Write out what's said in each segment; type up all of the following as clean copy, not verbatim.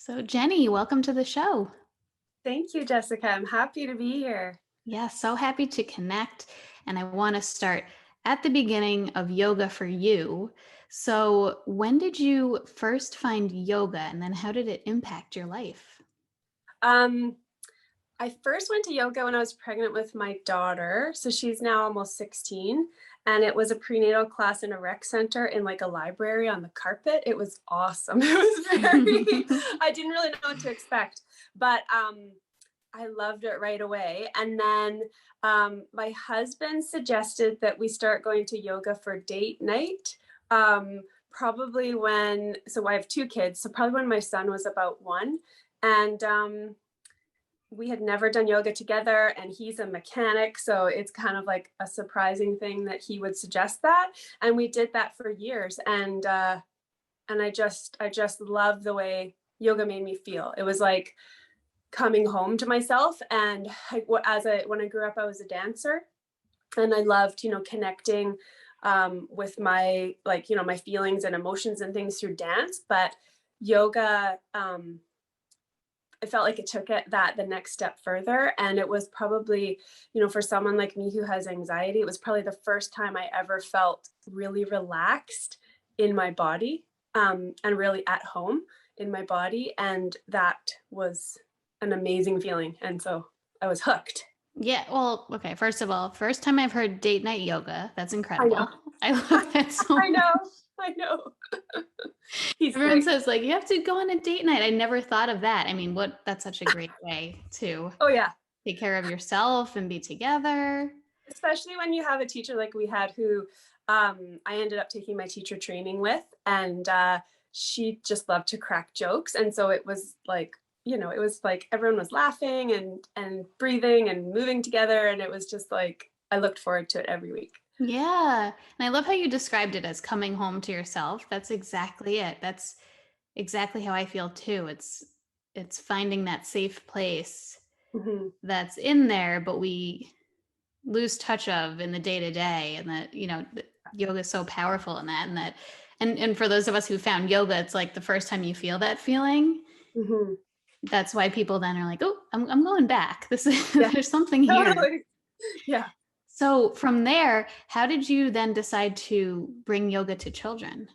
So Jenny, welcome to the show. Thank you, Jessica. I'm happy to be here. Yeah, so happy to connect. And I want to start at the beginning of yoga for you. So when did you first find yoga and then how did it impact your life? Um, I first went to yoga when I was pregnant with my daughter. So she's now almost 16. And it was a prenatal class in a rec center in like a library on the carpet. It was awesome. It was I didn't really know what to expect, but I loved it right away. And then my husband suggested that we start going to yoga for date night. Probably so I have two kids. So probably when my son was about one. And we had never done yoga together, and he's a mechanic, so it's kind of like a surprising thing that he would suggest that. And we did that for years, and I just love the way yoga made me feel. It was like coming home to myself. And when I grew up, I was a dancer, and I loved connecting with my my feelings and emotions and things through dance. But yoga, I felt like it took the next step further. And it was probably, for someone like me who has anxiety, it was probably the first time I ever felt really relaxed in my body, and really at home in my body. And that was an amazing feeling. And so I was hooked. Yeah, well, okay, first of all, first time I've heard date night yoga. That's I know. incredible. I love that so I know. much. I know. He's Everyone great. says like you have to go on a date night. I never thought of that. I mean, that's such a great way to Oh, yeah. take care of yourself and be together. Especially when you have a teacher like we had who I ended up taking my teacher training with, and she just loved to crack jokes. And so it was like, it was like everyone was laughing and breathing and moving together. And it was just like, I looked forward to it every week. Yeah. And I love how you described it as coming home to yourself. That's exactly it. That's exactly how I feel too. It's finding that safe place Hmm. that's in there, but we lose touch of in the day to day. And that, yoga is so powerful in that. And for those of us who found yoga, it's like the first time you feel that feeling. Hmm. That's why people then are like, oh, I'm going back. This is Yeah, there's something here. totally. Yeah. So from there, how did you then decide to bring yoga to children?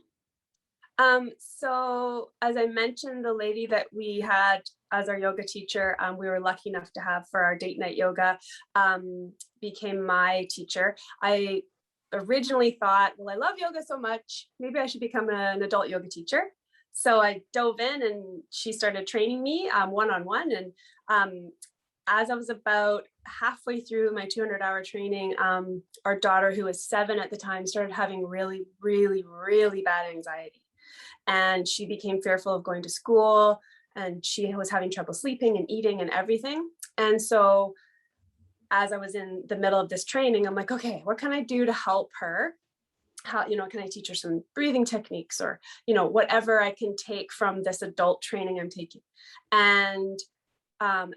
So as I mentioned, the lady that we had as our yoga teacher, we were lucky enough to have for our date night yoga, became my teacher. I originally thought, well, I love yoga so much, maybe I should become an adult yoga teacher. So I dove in, and she started training me one-on-one. And as I was about halfway through my 200-hour training, our daughter, who was 7 at the time, started having really, really, really bad anxiety. And she became fearful of going to school, and she was having trouble sleeping and eating and everything. And so as I was in the middle of this training, I'm like, okay, what can I do to help her? How, can I teach her some breathing techniques, or, whatever I can take from this adult training I'm taking, and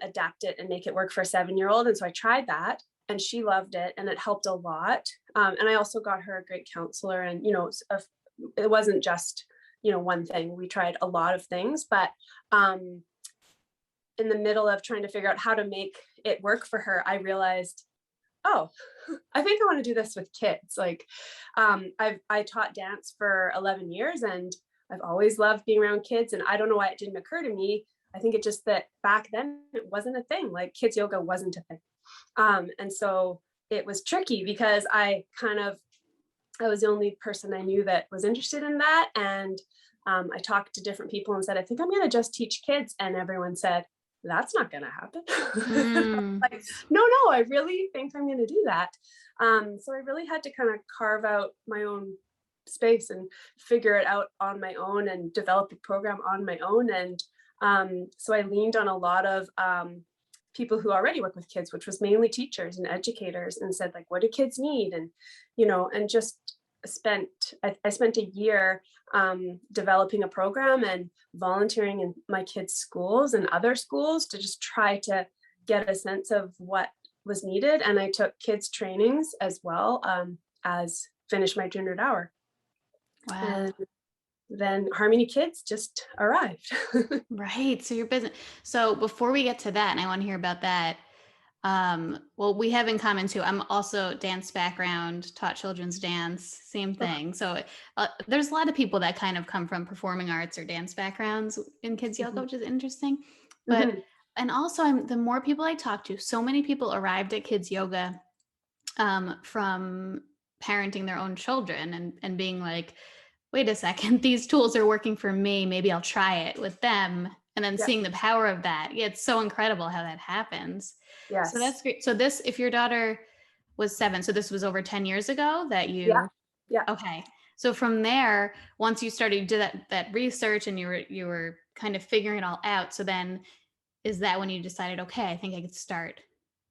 adapt it and make it work for a 7-year-old. And so I tried that, and she loved it, and it helped a lot. And I also got her a great counselor, and, it wasn't just, one thing. We tried a lot of things, but in the middle of trying to figure out how to make it work for her, I realized, oh, I think I want to do this with kids. Like, I taught dance for 11 years, and I've always loved being around kids. And I don't know why it didn't occur to me. I think it just that back then it wasn't a thing. Like, kids yoga wasn't a thing. And so it was tricky because I was the only person I knew that was interested in that. And I talked to different people and said, I think I'm going to just teach kids. And everyone said, that's not going to happen. Mm, Like, no, I really think I'm going to do that. So I really had to kind of carve out my own space and figure it out on my own and develop a program on my own. And so I leaned on a lot of people who already work with kids, which was mainly teachers and educators, and said, like, what do kids need? And, and just I spent a year developing a program and volunteering in my kids' schools and other schools to just try to get a sense of what was needed. And I took kids trainings as well, as finished my 200 hour. wow. And then Harmony Kids just arrived. Right. So your business. So before we get to that, and I want to hear about that. Well, we have in common too. I'm also dance background, taught children's dance, same thing. So there's a lot of people that kind of come from performing arts or dance backgrounds in kids yoga, which is interesting. But, Mhm. and also the more people I talk to, so many people arrived at kids yoga from parenting their own children and being like, wait a second, these tools are working for me. Maybe I'll try it with them. And then Yeah. seeing the power of that. Yeah, it's so incredible how that happens. So Yes. that's great. So this, if your daughter was 7, so this was over 10 years ago that Yeah. you, Yeah. okay. So from there, once you started to do that research and you were kind of figuring it all out. So then is that when you decided, okay, I think I could start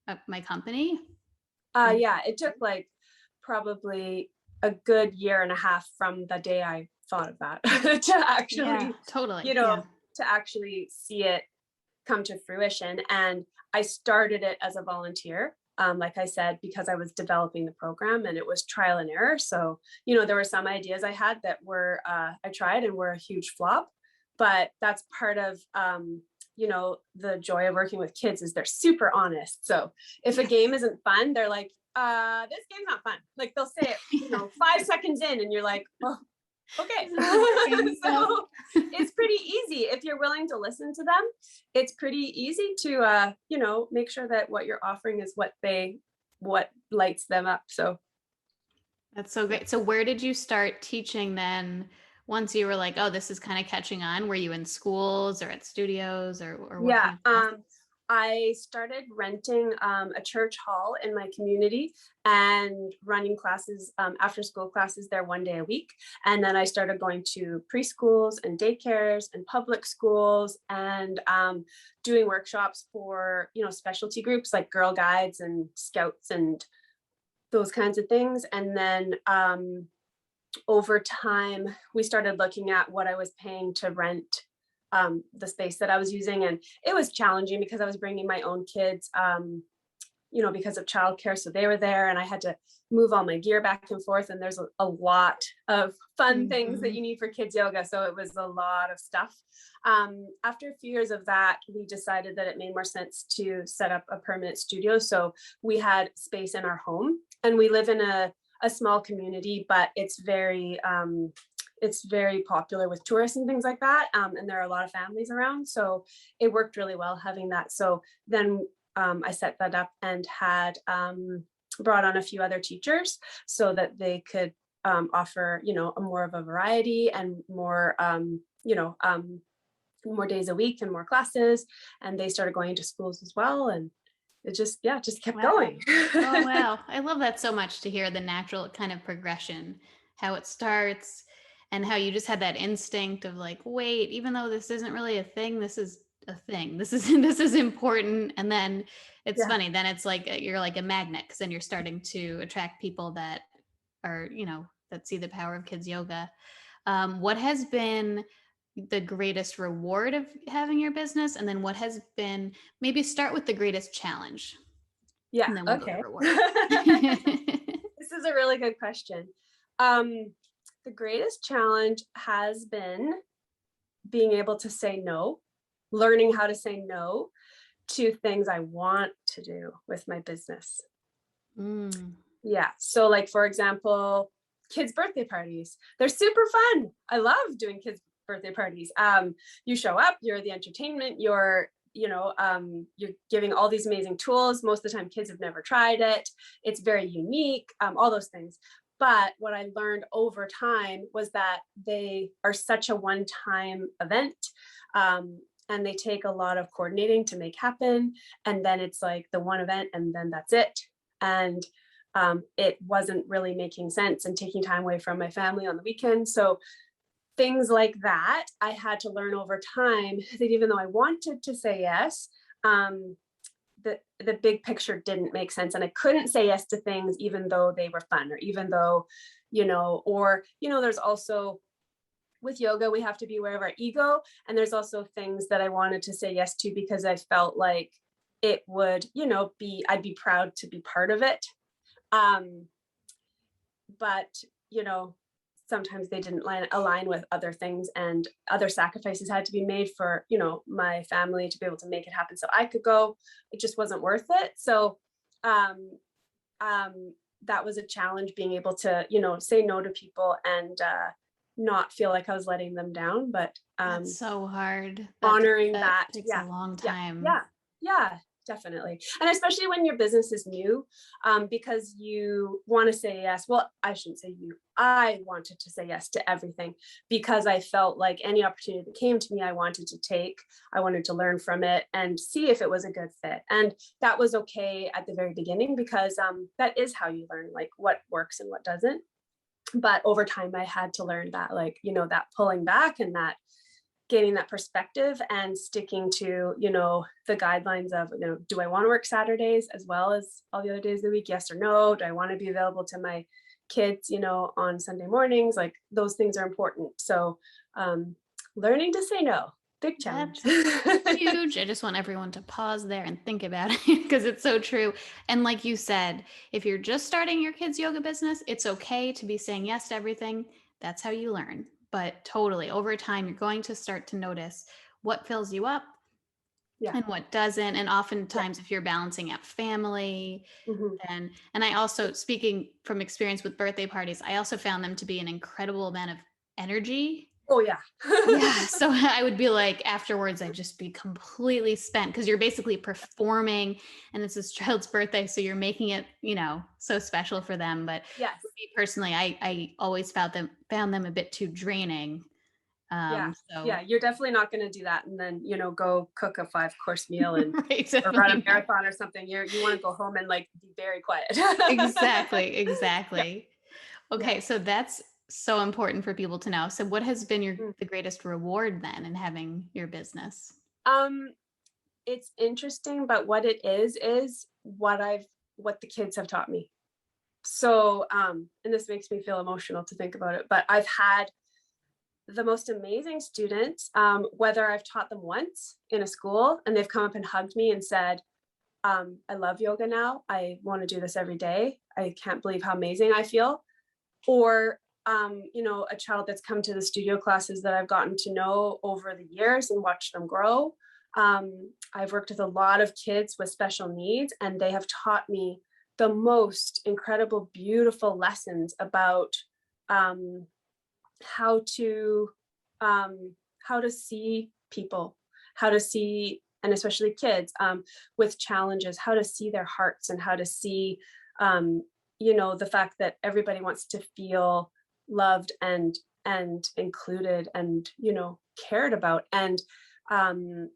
up my company? And Yeah. It took like probably a good year and a half from the day I thought of that to yeah, actually, totally. you Yeah. know, to actually see it come to fruition. And I started it as a volunteer. Like I said, because I was developing the program and it was trial and error. So, there were some ideas I had that were, I tried and were a huge flop, but that's part of, the joy of working with kids is they're super honest. So if a game isn't fun, they're like, this game's not fun. Like they'll say it, Yeah. 5 seconds in and you're like, oh, okay. This isn't working. Yeah. So it's pretty easy if you're willing to listen to them. It's pretty easy to make sure that what you're offering is what lights them up. So That's so great. So where did you start teaching then once you were like, oh, this is kind of catching on? Were you in schools or at studios or what yeah, kind of classes? I started renting a church hall in my community and running classes, after school classes there one day a week. And then I started going to preschools and daycares and public schools and doing workshops for, specialty groups like Girl Guides and Scouts and those kinds of things. And then over time, we started looking at what I was paying to rent the space that I was using. And it was challenging because I was bringing my own kids, because of childcare. So they were there and I had to move all my gear back and forth. And there's a lot of fun things that Mhm. you need for kids yoga. So it was a lot of stuff. After a few years of that, we decided that it made more sense to set up a permanent studio. So we had space in our home and we live in a small community, but it's very popular with tourists and things like that. And there are a lot of families around. So it worked really well having that. So then I set that up and had brought on a few other teachers so that they could offer, a more of a variety and more, more days a week and more classes. And they started going to schools as well. And it just kept Wow. going. Oh, wow. I love that so much to hear the natural kind of progression, how it starts and how you just had that instinct of like, wait, even though this isn't really a thing, this is a thing. This is this is important. And then it's Yeah. funny. Then it's like you're like a magnet because then you're starting to attract people that are, that see the power of kids yoga. What has been the greatest reward of having your business? And then what has been, maybe start with the greatest challenge Yeah. and then we'll go to Okay. reward. This is a really good question. The greatest challenge has been being able to say no, learning how to say no to things I want to do with my business. Mm. Yeah. So like, for example, kids' birthday parties. They're super fun. I love doing kids' birthday parties. You show up, you're the entertainment, you're giving all these amazing tools. Most of the time kids have never tried it. It's very unique, all those things. But what I learned over time was that they are such a one-time event. And they take a lot of coordinating to make happen. And then it's like the one event and then that's it. And it wasn't really making sense and taking time away from my family on the weekend. So things like that, I had to learn over time that even though I wanted to say yes, the big picture didn't make sense. And I couldn't say yes to things even though they were fun or even though, there's also with yoga, we have to be aware of our ego. And there's also things that I wanted to say yes to because I felt like it would, I'd be proud to be part of it. But, sometimes they didn't align with other things, and other sacrifices had to be made for, my family to be able to make it happen. So I could go, it just wasn't worth it. So, um, that was a challenge, being able to, say no to people and, not feel like I was letting them down, but, That's so hard. honoring That that. takes a Yeah. long Yeah. time. Yeah. Yeah. Definitely. And especially when your business is new, because you want to say yes. Well, I shouldn't say you. I wanted to say yes to everything because I felt like any opportunity that came to me, I wanted to take. I wanted to learn from it and see if it was a good fit. And that was okay at the very beginning, because that is how you learn, like what works and what doesn't. But over time, I had to learn that, like, that pulling back and that gaining that perspective and sticking to, the guidelines of, do I want to work Saturdays as well as all the other days of the week? Yes or no? Do I want to be available to my kids, on Sunday mornings? Like, those things are important. So, learning to say no, big challenge. That's huge. I just want everyone to pause there and think about it because it's so true. And like you said, if you're just starting your kids' yoga business, it's okay to be saying yes to everything. That's how you learn. But totally, over time, you're going to start to notice what fills you up Yeah. and what doesn't. And Yeah. oftentimes, if you're balancing out family, Hmm. and I also, speaking from experience with birthday parties, I also found them to be an incredible amount of energy. Oh yeah. Yeah, so I would be like, afterwards, I'd just be completely spent because you're basically performing and it's this child's birthday, so you're making it, so special for them. But Yes. for me personally, I always found them a bit too draining. Yeah. So Yeah. You're definitely not going to do that and then, go cook a 5-course meal and right, or run a definitely not. marathon or something. You want to go home and like be very quiet. Exactly, Yeah. exactly. Yeah. Okay, so that's so important for people to know. So what has been Mm. the greatest reward then in having your business? Um, it's interesting, but what it is what the kids have taught me. So, and this makes me feel emotional to think about it, but I've had the most amazing students, whether I've taught them once in a school and they've come up and hugged me and said, I love yoga now. I want to do this every day. I can't believe how amazing I feel. Or, a child that's come to the studio classes that I've gotten to know over the years and watched them grow. I've worked with a lot of kids with special needs, and they have taught me the most incredible, beautiful lessons about um, how to how to see people, how to see, and especially kids with challenges, how to see their hearts and how to see the fact that everybody wants to feel loved and included and cared about. And um,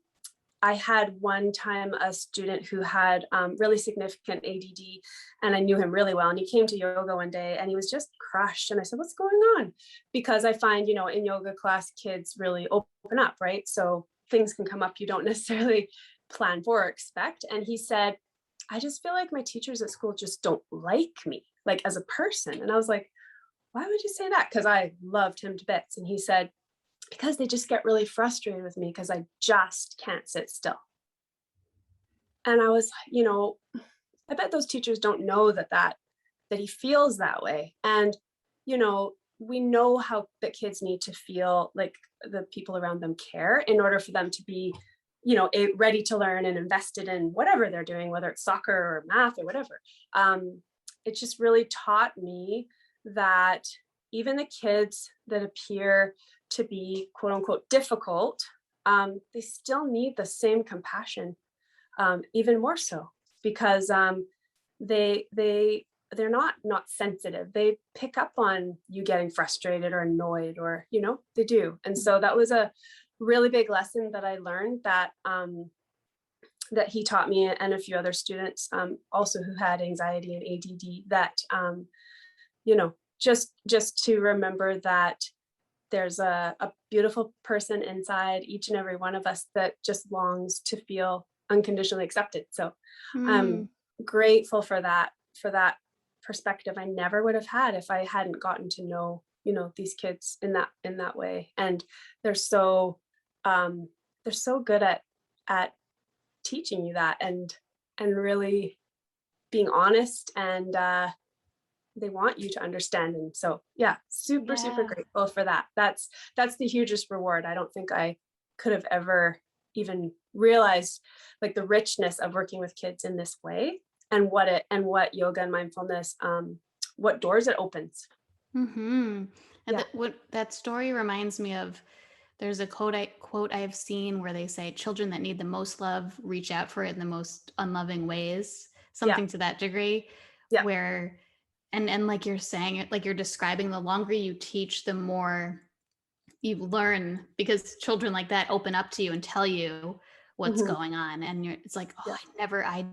I had one time a student who had really significant ADD, and I knew him really well. And he came to yoga one day and he was just crushed. And I said, "What's going on?" Because I find, in yoga class, kids really open up, right? So things can come up you don't necessarily plan for or expect. And he said, "I just feel like my teachers at school just don't like me, like as a person." And I was like, "Why would you say that?" Because I loved him to bits. And he said, "Because they just get really frustrated with me because I just can't sit still." And I was, I bet those teachers don't know that he feels that way. And, we know how that kids need to feel like the people around them care in order for them to be, ready to learn and invested in whatever they're doing, whether it's soccer or math or whatever. It just really taught me that even the kids that appear to be quote unquote difficult, they still need the same compassion, even more so, because they're not sensitive. They pick up on you getting frustrated or annoyed, or they do. And so that was a really big lesson that I learned, that he taught me and a few other students, also who had anxiety and ADD, that just to remember that there's a beautiful person inside each and every one of us that just longs to feel unconditionally accepted. So Hmm. I'm grateful for that perspective I never would have had if I hadn't gotten to know, these kids in that way. And they're so good at teaching you that, and really being honest and they want you to understand. And so, yeah, super, super Yeah. grateful for that. That's the hugest reward. I don't think I could have ever even realized like the richness of working with kids in this way, and what yoga and mindfulness, what doors it opens. Mm-hmm. And Yeah. what that story reminds me of, there's a quote I have seen where they say children that need the most love reach out for it in the most unloving ways, Yeah. something to that degree, Yeah. where and like you're saying it, like you're describing, the longer you teach, the more you learn, because children like that open up to you and tell you what's Hmm. going on, and it's like, oh, Yeah. I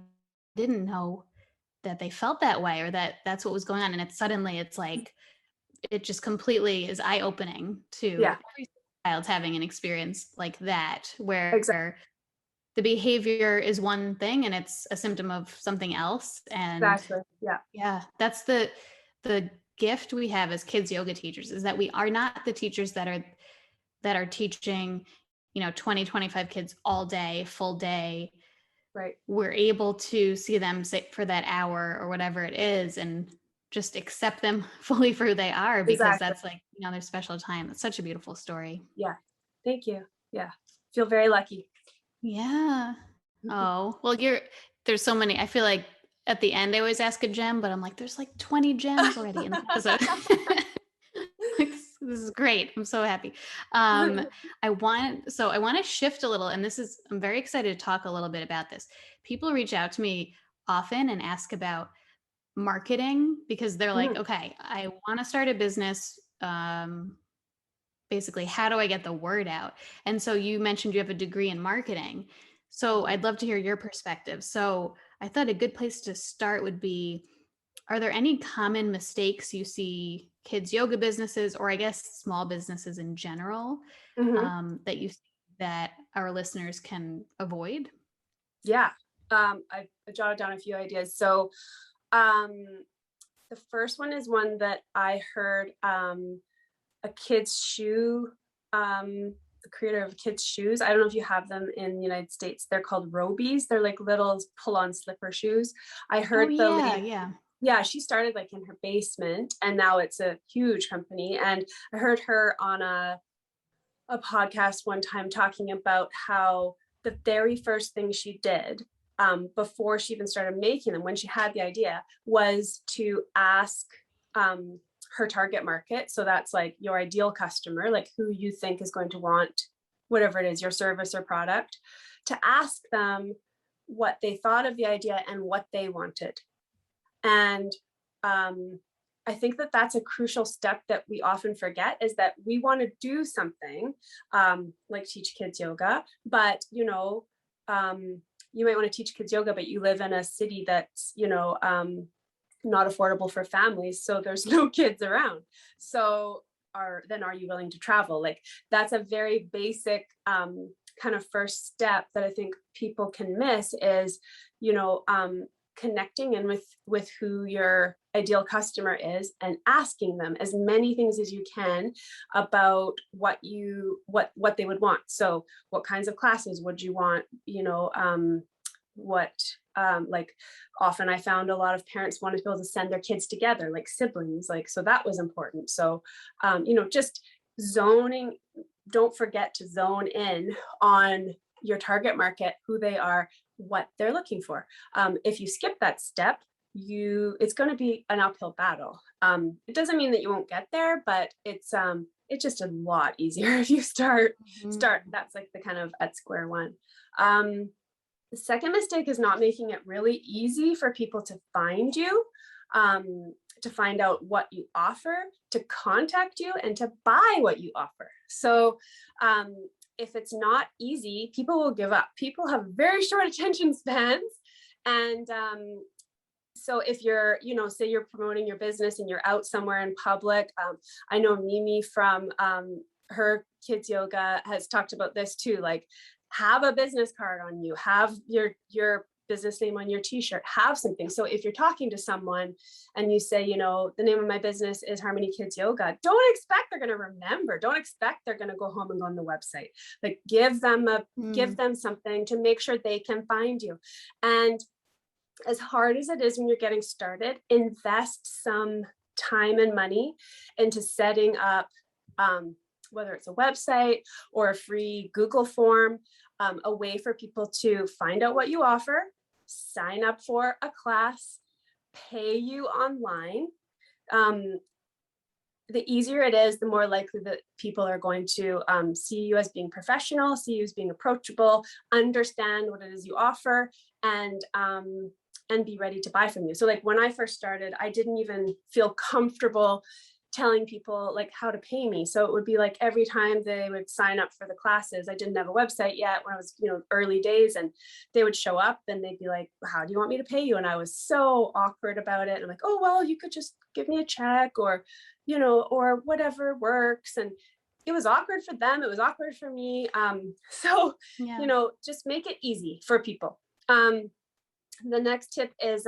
didn't know that they felt that way, or that that's what was going on, and it's like it just completely is eye-opening to Yeah. every child's having an experience like that, Exactly. where the behavior is one thing and it's a symptom of something else. And Yeah. yeah, that's the gift we have as kids yoga teachers, is that we are not the teachers that are teaching 20, 25 kids all day, full day. Right. We're able to see them sit for that hour or whatever it is, and just accept them fully for who they are, because Exactly. that's like their special time. It's such a beautiful story. Yeah. Thank you. Yeah. Feel very lucky. Yeah. Oh, well, there's so many. I feel like at the end I always ask a gem, but I'm like, there's like 20 gems already in this episode. Like, this is great. I'm so happy. I want to shift a little, and I'm very excited to talk a little bit about this. People reach out to me often and ask about marketing, because they're like, Mhm. okay, I want to start a business. Basically, how do I get the word out? And so you mentioned you have a degree in marketing. So Mhm. I'd love to hear your perspective. So I thought a good place to start would be, are there any common mistakes you see kids yoga businesses, or I guess small businesses in general, Mhm. that you see that our listeners can avoid? Yeah. I jotted down a few ideas. So, um, the first one is one that I heard, a kid's shoe, the creator of kids shoes. I don't know if you have them in the United States. They're called Robies. They're like little pull-on slipper shoes. I Oh heard the yeah, lady, yeah. yeah, she started like in her basement and now it's a huge company. And I heard her on a podcast one time talking about how the very first thing she did, before she even started making them, when she had the idea, was to ask, her target market. So that's like your ideal customer, like who you think is going to want whatever it is, your service or product, to ask them what they thought of the idea and what they wanted. And I think that that's a crucial step that we often forget, is that we want to do something, like teach kids yoga, but you might want to teach kids yoga, but you live in a city that's not affordable for families, so there's no kids around. So are you willing to travel? Like that's a very basic, kind of first step that I think people can miss, is you know um, connecting in with who your ideal customer is and asking them as many things as you can about what they would want. So what kinds of classes would you want, what like often I found a lot of parents wanted to be able to send their kids together like siblings, like, so that was important. So just zoning, don't forget to zone in on your target market, who they are, what they're looking for. If you skip that step, it's going to be an uphill battle. It doesn't mean that you won't get there, but it's just a lot easier if you start. Mhm. That's like the kind of at square one. The second mistake is not making it really easy for people to find you, to find out what you offer, to contact you, and to buy what you offer. So if it's not easy, people will give up. People have very short attention spans. And so if you're, say you're promoting your business and you're out somewhere in public, I know Mimi from her kids yoga has talked about this too, like have a business card on you, have your business name on your t-shirt, have something. So if you're talking to someone and you say, the name of my business is Harmony Kids Yoga, don't expect they're going to remember. Don't expect they're going to go home and go on the website. Like give Mm. them something to make sure they can find you. And as hard as it is when you're getting started, invest some time and money into setting up, whether it's a website or a free Google form, a way for people to find out what you offer, sign up for a class, pay you online. The easier it is, the more likely that people are going to see you as being professional, see you as being approachable, understand what it is you offer, and be ready to buy from you. So like when I first started, I didn't even feel comfortable telling people like how to pay me. So it would be like every time they would sign up for the classes, I didn't have a website yet when I was, early days, and they would show up and they'd be like, how do you want me to pay you? And I was so awkward about it. And I'm like, oh, well, you could just give me a check or, or whatever works. And it was awkward for them. It was awkward for me. Just make it easy for people. The next tip is,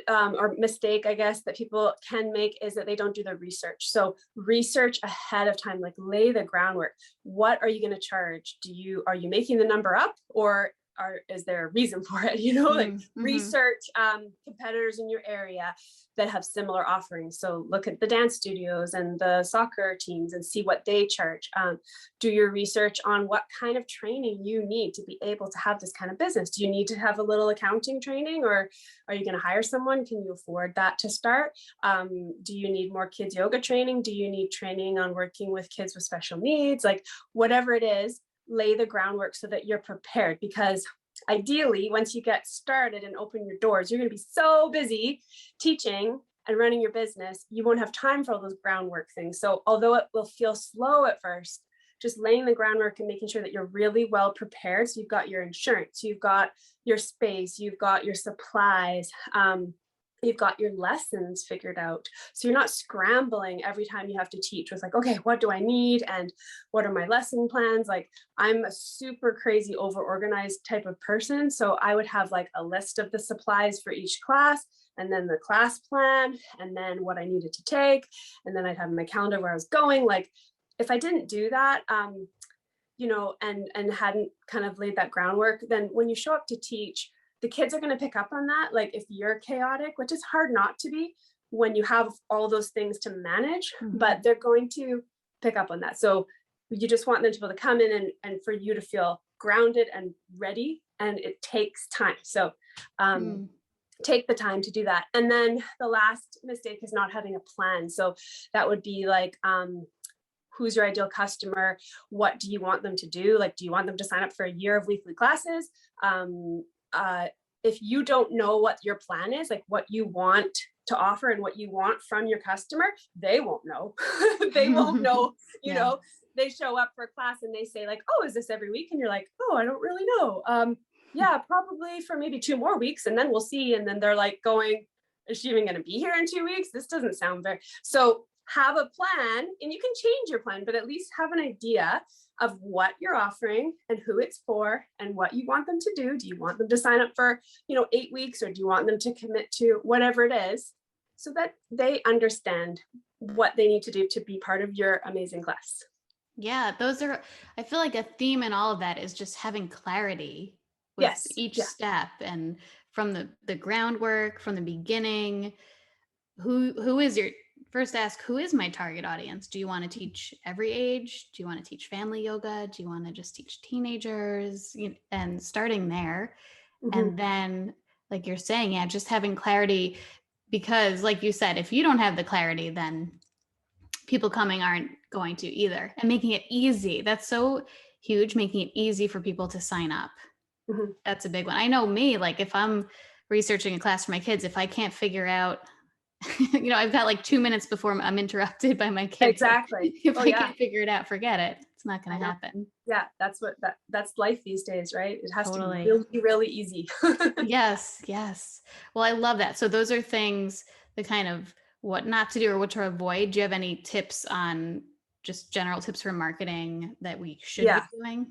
or mistake, I guess, that people can make is that they don't do the research. So research ahead of time, like lay the groundwork. What are you going to charge? Are you making the number up, or is there a reason for it? Research competitors in your area that have similar offerings. So look at the dance studios and the soccer teams and see what they charge. Do your research on what kind of training you need to be able to have this kind of business. Do you need to have a little accounting training, or are you going to hire someone? Can you afford that to start? Do you need more kids yoga training? Do you need training on working with kids with special needs? Like whatever it is, lay the groundwork so that you're prepared, because ideally, once you get started and open your doors, you're going to be so busy teaching and running your business, you won't have time for all those groundwork things. So although it will feel slow at first, just laying the groundwork and making sure that you're really well prepared. So you've got your insurance, you've got your space, you've got your supplies, you've got your lessons figured out. So you're not scrambling every time you have to teach with like, okay, what do I need? And what are my lesson plans? Like I'm a super crazy over-organized type of person. So I would have like a list of the supplies for each class, and then the class plan, and then what I needed to take. And then I'd have my calendar where I was going. Like if I didn't do that, and hadn't kind of laid that groundwork, then when you show up to teach, the kids are going to pick up on that. Like if you're chaotic, which is hard not to be when you have all those things to manage, but they're going to pick up on that. So you just want them to be able to come in and for you to feel grounded and ready, and it takes time. So take the time to do that. And then the last mistake is not having a plan. So that would be like, who's your ideal customer? What do you want them to do? Like, do you want them to sign up for a year of weekly classes? If you don't know what your plan is, like what you want to offer and what you want from your customer, they won't know. They won't know, they show up for a class and they say like, oh, is this every week? And you're like, oh, I don't really know. Yeah, probably for maybe 2 more weeks, and then we'll see. And then they're like going, is she even going to be here in 2 weeks? This doesn't sound very, so have a plan, and you can change your plan, but at least have an idea of what you're offering and who it's for and what you want them to do. Do you want them to sign up for, 8 weeks, or do you want them to commit to whatever it is, so that they understand what they need to do to be part of your amazing class? Yeah, I feel like a theme in all of that is just having clarity with each step, and from the groundwork from the beginning. Who is your first ask, who is my target audience? Do you want to teach every age? Do you want to teach family yoga? Do you want to just teach teenagers? And starting there. And then, like you're saying, just having clarity, because like you said, if you don't have the clarity, then people coming aren't going to either. And making it easy. That's so huge, making it easy for people to sign up. That's a big one. I know me, like if I'm researching a class for my kids, if I can't figure out, I've got like 2 minutes before I'm interrupted by my kids. Exactly. If I can't figure it out, forget it. It's not going to happen. Yeah, that's life these days, right? It has to be really, really easy. Yes. Well, I love that. So those are things, the kind of what not to do or what to avoid. Do you have any tips on just general tips for marketing that we should be doing?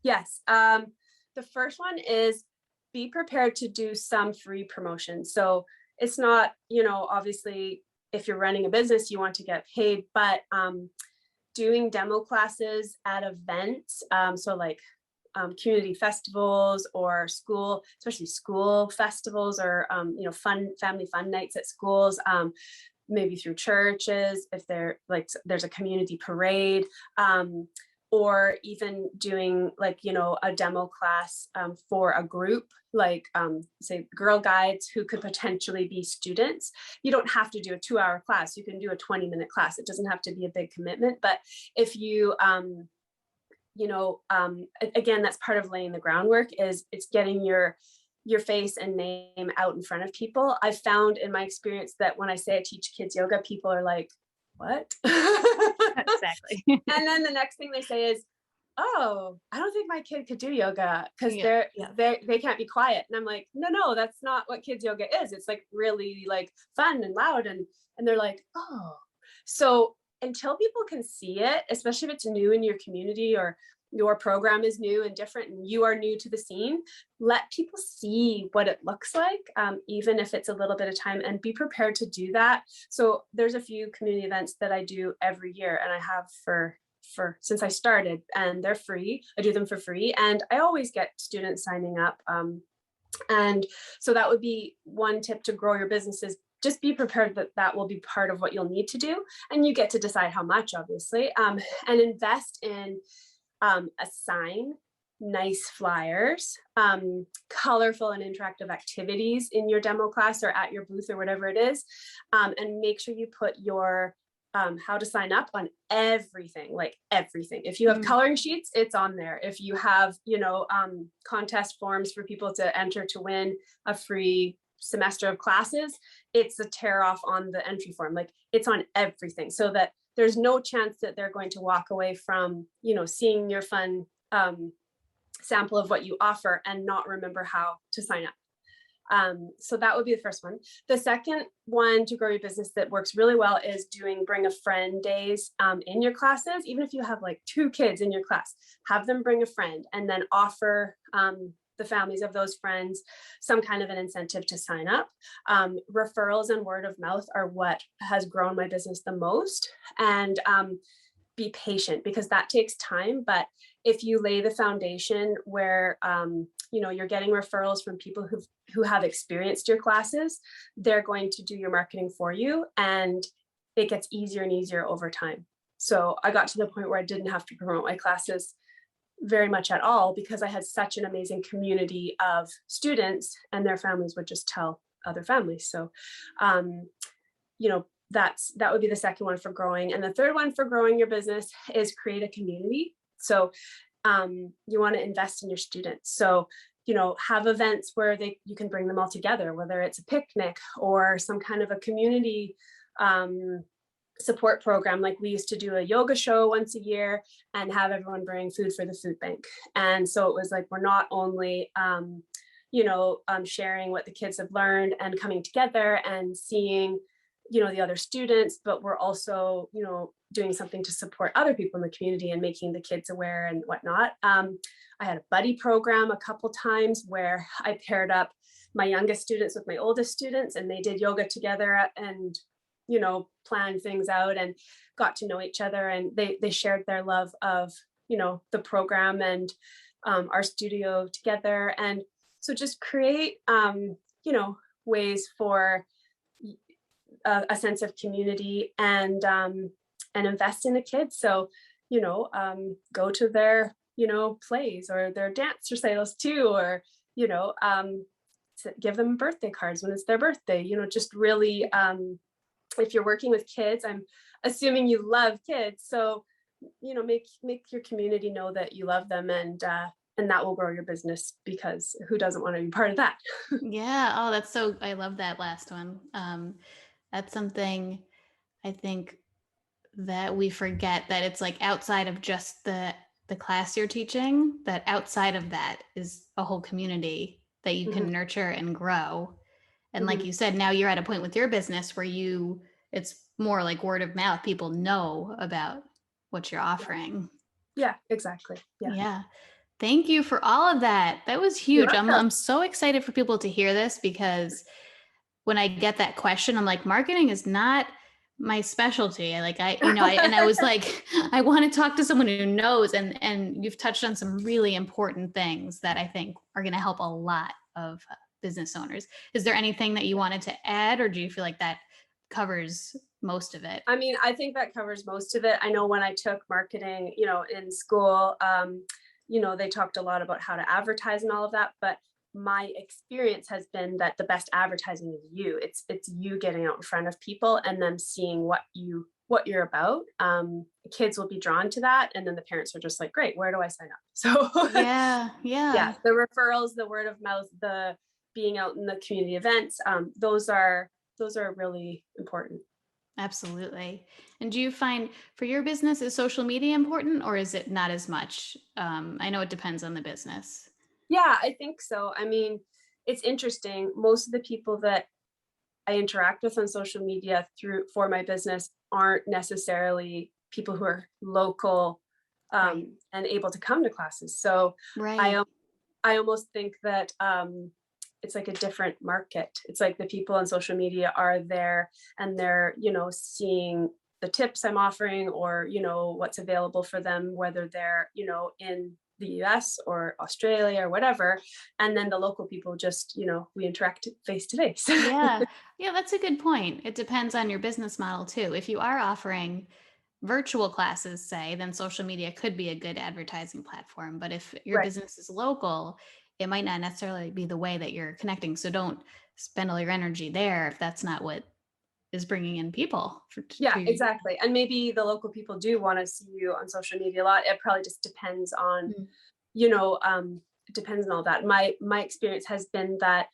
Yes. The first one is be prepared to do some free promotion. So it's not, obviously, if you're running a business, you want to get paid, but doing demo classes at events. So like community festivals or school, especially school festivals, or family fun nights at schools, maybe through churches, if there's a community parade, or even doing a demo class for a group, say Girl Guides, who could potentially be students. You don't have to do a 2-hour class. You can do a 20-minute class. It doesn't have to be a big commitment. But if you, again, that's part of laying the groundwork, is it's getting your face and name out in front of people. I found in my experience that when I say I teach kids yoga, people are like, what? Exactly. And then the next thing they say is, oh, I don't think my kid could do yoga because they can't be quiet. And I'm like, no, that's not what kids yoga is. It's like really like fun and loud. And they're like, oh. So until people can see it, especially if it's new in your community or your program is new and different and you are new to the scene, let people see what it looks like, even if it's a little bit of time, and be prepared to do that. So there's a few community events that I do every year, and I have for since I started, and they're free. I do them for free, and I always get students signing up. And so that would be one tip to grow your business, is just be prepared that that will be part of what you'll need to do. And you get to decide how much, obviously, and invest in assign nice flyers, colorful and interactive activities in your demo class or at your booth or whatever it is. And make sure you put your how to sign up on everything, like everything. If you have coloring sheets, it's on there. If you have, contest forms for people to enter to win a free semester of classes, it's a tear off on the entry form. Like, it's on everything, so that there's no chance that they're going to walk away from, seeing your fun sample of what you offer and not remember how to sign up. So that would be the first one. The second one to grow your business that works really well is doing bring a friend days in your classes. Even if you have like 2 kids in your class, have them bring a friend, and then offer the families of those friends some kind of an incentive to sign up. Referrals and word of mouth are what has grown my business the most. And be patient, because that takes time. But if you lay the foundation where you're getting referrals from people who have experienced your classes, they're going to do your marketing for you, and it gets easier and easier over time. So I got to the point where I didn't have to promote my classes very much at all, because I had such an amazing community of students, and their families would just tell other families. So that would be the second one for growing. And the third one for growing your business is create a community. So you want to invest in your students. So, have events where you can bring them all together, whether it's a picnic or some kind of a community support program. Like, we used to do a yoga show once a year and have everyone bring food for the food bank. And so it was like, we're not only sharing what the kids have learned and coming together and seeing the other students, but we're also doing something to support other people in the community and making the kids aware and whatnot. I had a buddy program a couple times where I paired up my youngest students with my oldest students, and they did yoga together and planned things out and got to know each other, and they shared their love of the program and our studio together. And so just create ways for a sense of community, and invest in the kids. So, go to their, plays or their dance recitals too, or, give them birthday cards when it's their birthday, just really, if you're working with kids, I'm assuming you love kids. So, make your community know that you love them, and that will grow your business, because who doesn't want to be part of that? Yeah. Oh, I love that last one. That's something I think that we forget, that it's like outside of just the class you're teaching, that outside of that is a whole community that you can nurture and grow. And like you said, now you're at a point with your business where it's more like word of mouth. People know about what you're offering. Yeah, exactly. Yeah. Thank you for all of that. That was huge. I'm so excited for people to hear this, because when I get that question, I'm like, marketing is not my specialty. And I was like, I want to talk to someone who knows, and you've touched on some really important things that I think are going to help a lot of business owners. Is there anything that you wanted to add, or do you feel like that covers most of it? I mean, I think that covers most of it. I know when I took marketing, in school, they talked a lot about how to advertise and all of that, but my experience has been that the best advertising is you. It's you getting out in front of people and them seeing what you're about. Kids will be drawn to that, and then the parents are just like, great, where do I sign up? So Yeah, the referrals, the word of mouth, the being out in the community events, those are really important. absolutely. And do you find for your business, is social media important, or is it not as much? I know it depends on the business. Yeah, I think so. I mean, it's interesting. Most of the people that I interact with on social media for my business aren't necessarily people who are local, Right. and able to come to classes. So Right. I I almost think that it's like a different market. It's like the people on social media are there and they're, seeing the tips I'm offering, or, what's available for them, whether they're, in the US or Australia or whatever. And then the local people just, we interact face to face. Yeah. Yeah, that's a good point. It depends on your business model too. If you are offering virtual classes, say, then social media could be a good advertising platform. But if your Right. business is local, it might not necessarily be the way that you're connecting. So don't spend all your energy there if that's not what is bringing in people Yeah, to your. exactly. And maybe the local people do want to see you on social media a lot. It probably just depends on, Mm. it depends on all that. My experience has been that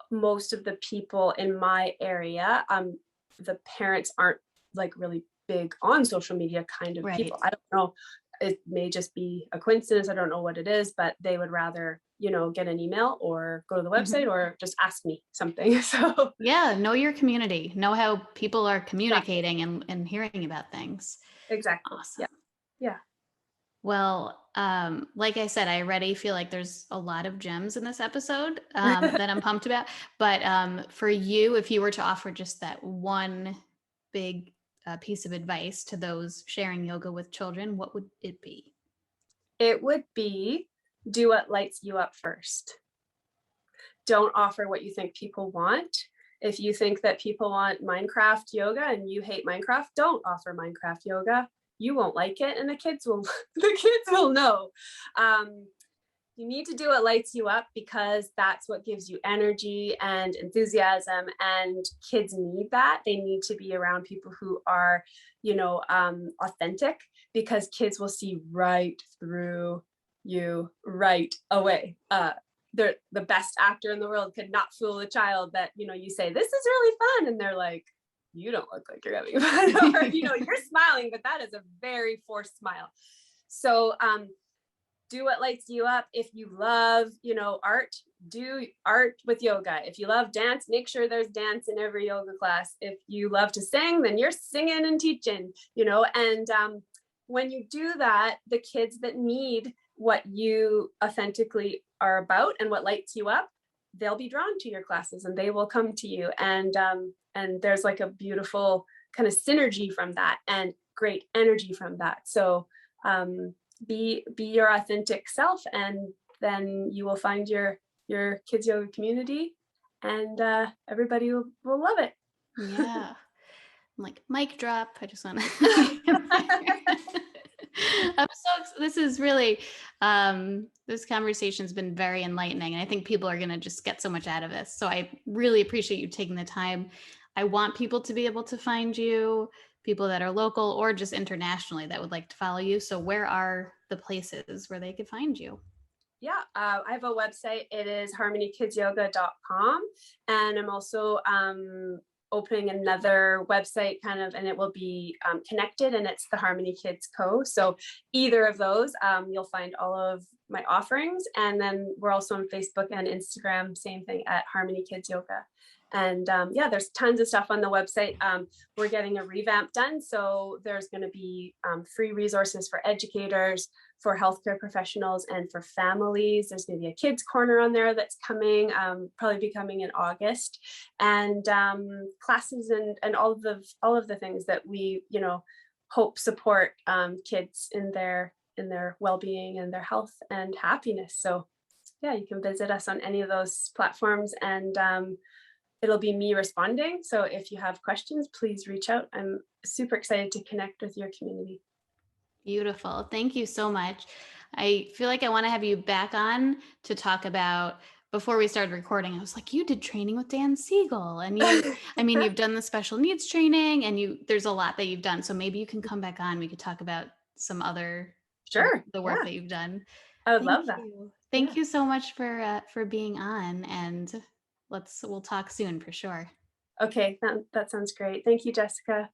most of the people in my area, the parents aren't like really big on social media kind of Right. people. I don't know. It may just be a coincidence. I don't know what it is, but they would rather, get an email or go to the website Mhm. or just ask me something. So Yeah. Know your community, know how people are exactly, communicating and hearing about things. exactly. Yeah. Awesome. Yeah. Well, like I said, I already feel like there's a lot of gems in this episode that I'm pumped about. But for you, if you were to offer just that one big piece of advice to those sharing yoga with children, what would it be? It would be, do what lights you up first. Don't offer what you think people want. If you think that people want Minecraft yoga and you hate Minecraft, don't offer Minecraft yoga. You won't like it, and the kids will the kids will know. You need to do what lights you up, because that's what gives you energy and enthusiasm, and kids need that. They need to be around people who are, authentic, because kids will see right through you right away. They're the best actor in the world could not fool a child that, you say, this is really fun. And they're like, you don't look like you're having fun. Or, you're smiling, but that is a very forced smile. So do what lights you up. If you love, art, do art with yoga. If you love dance, make sure there's dance in every yoga class. If you love to sing, then you're singing and teaching, and when you do that, the kids that need what you authentically are about and what lights you up, they'll be drawn to your classes and they will come to you. And there's like a beautiful kind of synergy from that and great energy from that. So be your authentic self, and then you will find your kids yoga community, and everybody will love it. Yeah. I'm like, mic drop. I just want to. This is really, this conversation's been very enlightening. And I think people are going to just get so much out of this. So I really appreciate you taking the time. I want people to be able to find you, people that are local or just internationally that would like to follow you. So where are the places where they could find you? Yeah, I have a website. It is harmonykidsyoga.com. And I'm also opening another website and it will be connected, and it's the Harmony Kids Co. So either of those, you'll find all of my offerings. And then we're also on Facebook and Instagram, same thing, at Harmony Kids Yoga. And there's tons of stuff on the website. We're getting a revamp done. So there's going to be free resources for educators, for healthcare professionals and for families. There's going to be a kids corner on there that's coming, probably be coming in August, and classes and all of the things that we, hope support kids in their well-being and their health and happiness. So yeah, you can visit us on any of those platforms, and it'll be me responding. So if you have questions, please reach out. I'm super excited to connect with your community. Beautiful. Thank you so much. I feel like I want to have you back on to talk about, before we started recording, I was like, you did training with Dan Siegel, and I mean, you've done the special needs training, and there's a lot that you've done. So maybe you can come back on. We could talk about some other of Sure. the work Yeah. that you've done. I would Thank love that. you. Yeah. Thank you so much for being on, and we'll talk soon for sure. Okay. That sounds great. Thank you, Jessica.